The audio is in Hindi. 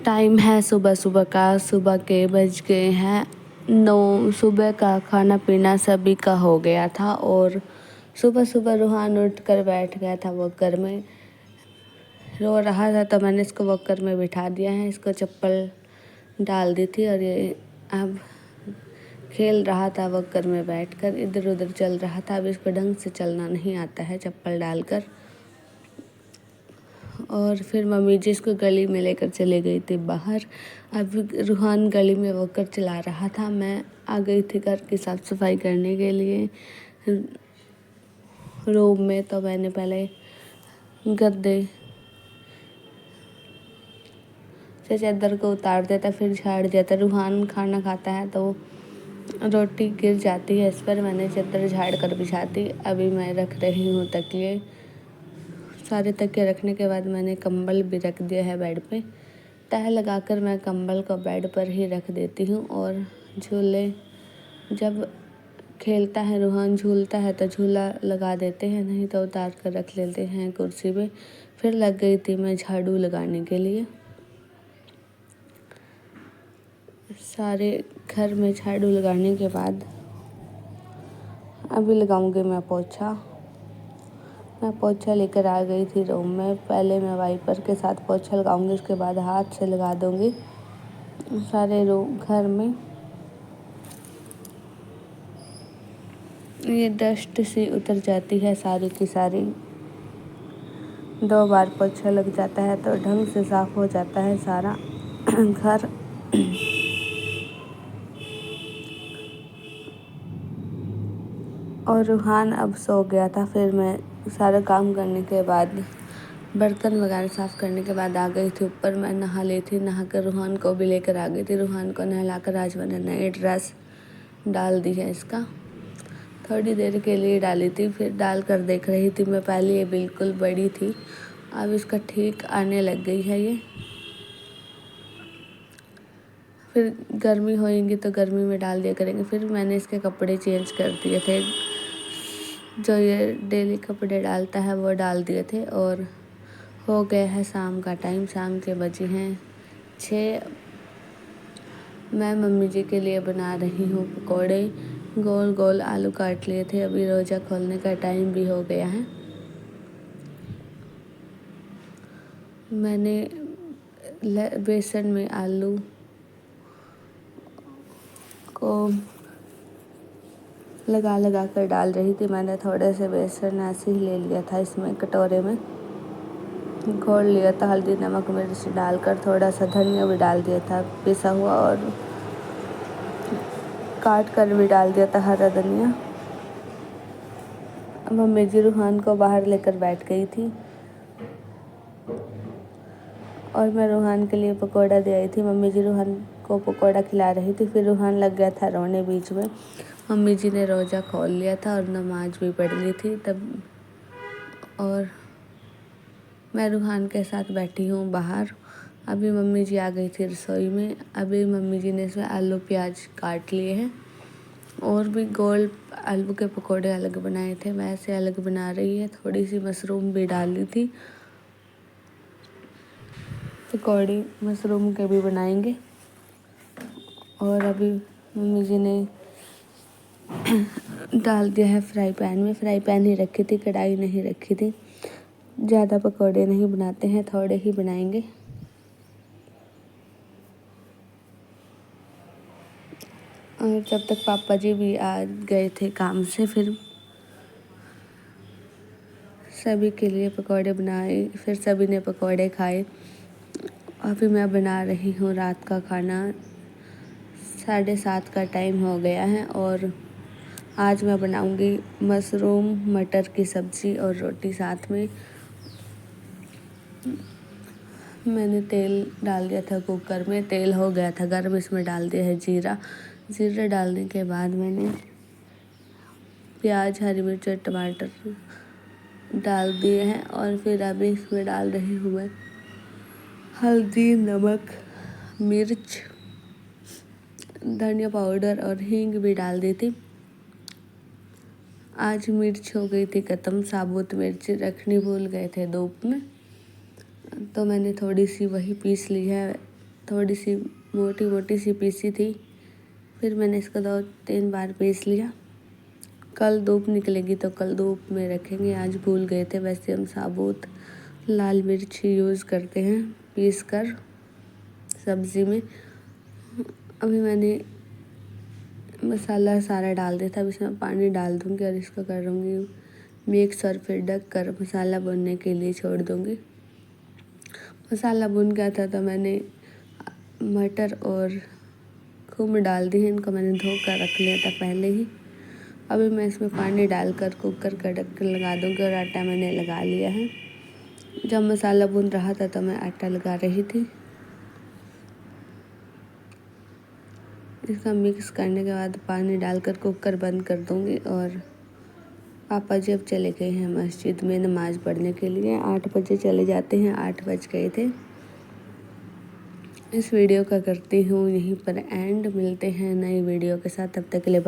टाइम है सुबह सुबह का। सुबह के बज गए हैं 9। सुबह का खाना पीना सभी का हो गया था और सुबह सुबह रूहान उठ कर बैठ गया था वॉकर में। रो रहा था तो मैंने इसको वॉकर में बिठा दिया है। इसको चप्पल डाल दी थी और ये अब खेल रहा था वॉकर में बैठकर, इधर उधर चल रहा था। अब इसको ढंग से चलना नहीं आता है चप्पल डालकर। और फिर मम्मी जी इसको गली में लेकर चले गई थी बाहर। अब रूहान गली में वॉकर चला रहा था। मैं आ गई थी घर की साफ़ सफाई करने के लिए रूम में। तो मैंने पहले गद्दे से चादर को उतार देता, फिर झाड़ देता। रूहान खाना खाता है तो रोटी गिर जाती है इस पर, मैंने चादर झाड़ कर बिछाती। अभी मैं रख रही हूँ तकिए। सारे तकिए रखने के बाद मैंने कंबल भी रख दिया है बेड पे। तह लगाकर मैं कंबल को बेड पर ही रख देती हूँ। और झूले जब खेलता है रूहान, झूलता है तो झूला लगा देते हैं, नहीं तो उतार कर रख लेते हैं कुर्सी पे। फिर लग गई थी मैं झाड़ू लगाने के लिए। सारे घर में झाड़ू लगाने के बाद अभी लगाऊंगी मैं पोछा। मैं पोछा लेकर आ गई थी रूम में। पहले मैं वाइपर के साथ पोछा लगाऊंगी, उसके बाद हाथ से लगा दूंगी सारे रूम घर में। ये डस्ट सी उतर जाती है सारी की सारी। 2 बार पोछा लग जाता है तो ढंग से साफ हो जाता है सारा घर। और रूहान अब सो गया था। फिर मैं सारा काम करने के बाद, बर्तन वगैरह साफ़ करने के बाद आ गई थी ऊपर। मैं नहा ली थी। नहाकर रूहान को भी लेकर आ गई थी। रूहान को नहलाकर आज मैंने नई ड्रेस डाल दी है इसका। थोड़ी देर के लिए डाली थी, फिर डाल कर देख रही थी मैं। पहले ये बिल्कुल बड़ी थी, अब इसका ठीक आने लग गई है ये। फिर गर्मी होएगी तो गर्मी में डाल दिया करेंगे। फिर मैंने इसके कपड़े चेंज कर दिए थे, जो ये डेली कपड़े डालता है वो डाल दिए थे। और हो गया है शाम का टाइम। शाम के बजे हैं 6। मैं मम्मी जी के लिए बना रही हूँ पकोड़े। गोल गोल आलू काट लिए थे। अभी रोज़ा खोलने का टाइम भी हो गया है। मैंने बेसन में आलू को लगा कर डाल रही थी। मैंने थोड़े से बेसन ऐसे ही ले लिया था, इसमें कटोरे में घोल लिया था। हल्दी नमक मिर्च डालकर थोड़ा सा धनिया भी डाल दिया था पिसा हुआ, और काट कर भी डाल दिया था हरा धनिया। मम्मी जी रूहान को बाहर लेकर बैठ गई थी और मैं रूहान के लिए पकौड़ा दे आई थी। मम्मी जी रूहान को पकौड़ा खिला रही थी। फिर रूहान लग गया था रोने बीच में। मम्मी जी ने रोज़ा खोल लिया था और नमाज भी पढ़ ली थी तब। और मैं रूहान के साथ बैठी हूँ बाहर। अभी मम्मी जी आ गई थी रसोई में। अभी मम्मी जी ने इसमें आलू प्याज काट लिए हैं और भी गोल आलू के पकोड़े अलग बनाए थे, वैसे अलग बना रही है। थोड़ी सी मशरूम भी डाली थी। पकौड़े मशरूम के भी बनाएंगे। और अभी मम्मी जी ने डाल दिया है फ्राई पैन में। फ्राई पैन ही रखी थी, कढ़ाई नहीं रखी थी। ज़्यादा पकौड़े नहीं बनाते हैं, थोड़े ही बनाएंगे। और जब तक पापा जी भी आ गए थे काम से, फिर सभी के लिए पकौड़े बनाए। फिर सभी ने पकौड़े खाए। अभी मैं बना रही हूँ रात का खाना। 7:30 का टाइम हो गया है और आज मैं बनाऊँगी मशरूम मटर की सब्ज़ी और रोटी साथ में। मैंने तेल डाल दिया था कुकर में, तेल हो गया था गर्म, इसमें डाल दिया है जीरा। जीरा डालने के बाद मैंने प्याज हरी मिर्च और टमाटर डाल दिए हैं। और फिर अभी इसमें डाल रही हूँ मैं हल्दी नमक मिर्च धनिया पाउडर और हींग भी डाल दी थी। आज मिर्च हो गई थी ख़त्म, साबुत मिर्च रखनी भूल गए थे धूप में, तो मैंने थोड़ी सी वही पीस ली है थोड़ी सी मोटी मोटी सी पीसी थी। फिर मैंने इसको 2-3 बार पीस लिया। कल धूप निकलेगी तो कल धूप में रखेंगे, आज भूल गए थे। वैसे हम साबुत लाल मिर्च यूज़ करते हैं पीस कर सब्ज़ी में। अभी मैंने मसाला सारा डाल दिया था, अब इसमें पानी डाल दूँगी और इसको करूँगी मिक्स और फिर ढक कर मसाला भुनने के लिए छोड़ दूँगी। मसाला भुन गया था तो मैंने मटर और थूम डाल दी है। इनको मैंने धो कर रख लिया था पहले ही। अभी मैं इसमें पानी डालकर कुकर का ढक्कन लगा दूँगी और आटा मैंने लगा लिया है। जब मसाला भून रहा था तो मैं आटा लगा रही थी। इसका मिक्स करने के बाद पानी डालकर कुकर बंद कर दूँगी। और पापा जी अब चले गए हैं मस्जिद में नमाज़ पढ़ने के लिए। 8 बजे चले जाते हैं, 8 बज गए थे। इस वीडियो का करती हूँ यहीं पर एंड। मिलते हैं नई वीडियो के साथ, तब तक के लिए बाय।